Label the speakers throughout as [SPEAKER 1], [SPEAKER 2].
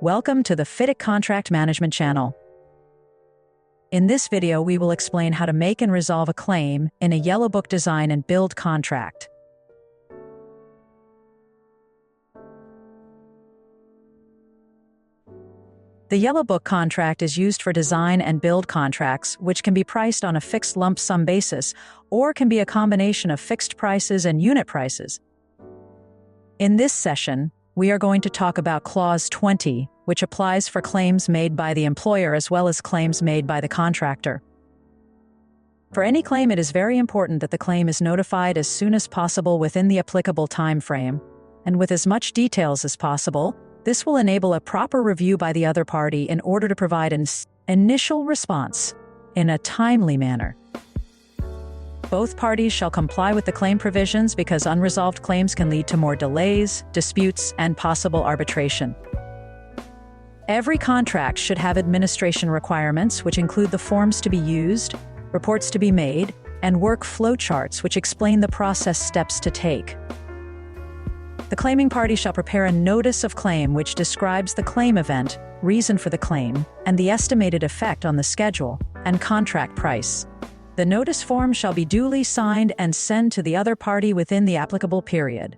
[SPEAKER 1] Welcome to the FIDIC Contract Management channel. In this video, we will explain how to make and resolve a claim in a Yellow Book design and build contract. The Yellow Book contract is used for design and build contracts, which can be priced on a fixed lump sum basis, or can be a combination of fixed prices and unit prices. In this session, we are going to talk about Clause 20, which applies for claims made by the employer as well as claims made by the contractor. For any claim, it is very important that the claim is notified as soon as possible within the applicable time frame, and with as much details as possible. This will enable a proper review by the other party in order to provide an initial response in a timely manner. Both parties shall comply with the claim provisions because unresolved claims can lead to more delays, disputes, and possible arbitration. Every contract should have administration requirements, which include the forms to be used, reports to be made, and work flowcharts, which explain the process steps to take. The claiming party shall prepare a notice of claim which describes the claim event, reason for the claim, and the estimated effect on the schedule and contract price. The notice form shall be duly signed and sent to the other party within the applicable period.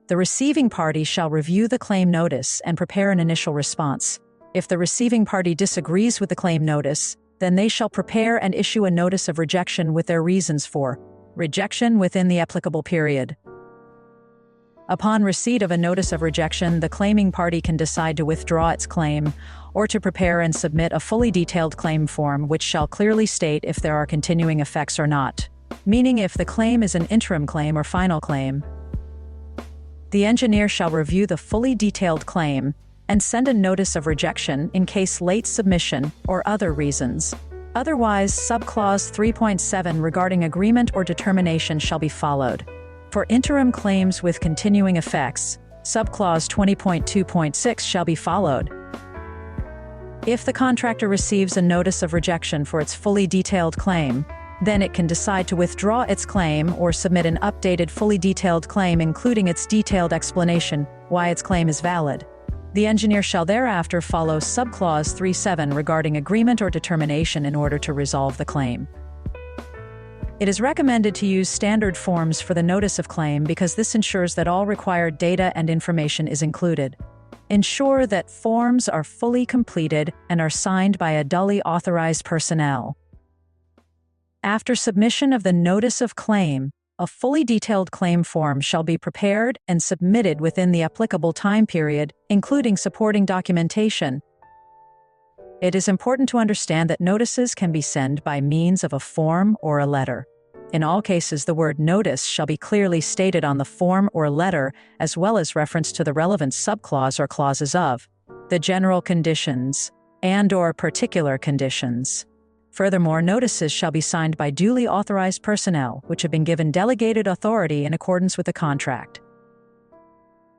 [SPEAKER 1] The receiving party shall review the claim notice and prepare an initial response. If the receiving party disagrees with the claim notice, then they shall prepare and issue a notice of rejection with their reasons for rejection within the applicable period. Upon receipt of a notice of rejection, the claiming party can decide to withdraw its claim or to prepare and submit a fully detailed claim form which shall clearly state if there are continuing effects or not, meaning if the claim is an interim claim or final claim. The engineer shall review the fully detailed claim and send a notice of rejection in case late submission or other reasons. Otherwise, subclause 3.7 regarding agreement or determination shall be followed. For interim claims with continuing effects, subclause 20.2.6 shall be followed. If the contractor receives a notice of rejection for its fully detailed claim, then it can decide to withdraw its claim or submit an updated fully detailed claim including its detailed explanation why its claim is valid. The engineer shall thereafter follow subclause 3.7 regarding agreement or determination in order to resolve the claim. It is recommended to use standard forms for the notice of claim because this ensures that all required data and information is included. Ensure that forms are fully completed and are signed by a duly authorized personnel. After submission of the notice of claim, a fully detailed claim form shall be prepared and submitted within the applicable time period, including supporting documentation. It is important to understand that notices can be sent by means of a form or a letter. In all cases, the word notice shall be clearly stated on the form or letter, as well as reference to the relevant subclause or clauses of the general conditions and/or particular conditions. Furthermore, notices shall be signed by duly authorized personnel, which have been given delegated authority in accordance with the contract.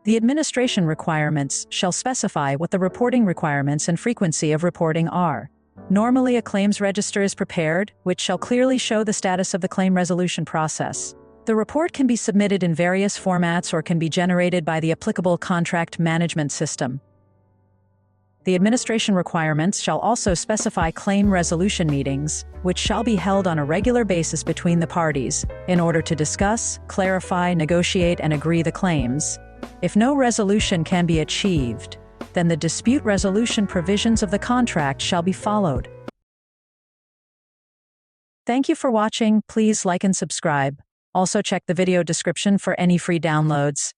[SPEAKER 1] The administration requirements shall specify what the reporting requirements and frequency of reporting are. Normally, a claims register is prepared, which shall clearly show the status of the claim resolution process. The report can be submitted in various formats or can be generated by the applicable contract management system. The administration requirements shall also specify claim resolution meetings, which shall be held on a regular basis between the parties, in order to discuss, clarify, negotiate, and agree the claims. If no resolution can be achieved, then the dispute resolution provisions of the contract shall be followed. Thank you for watching. Please like and subscribe. Also check the video description for any free downloads.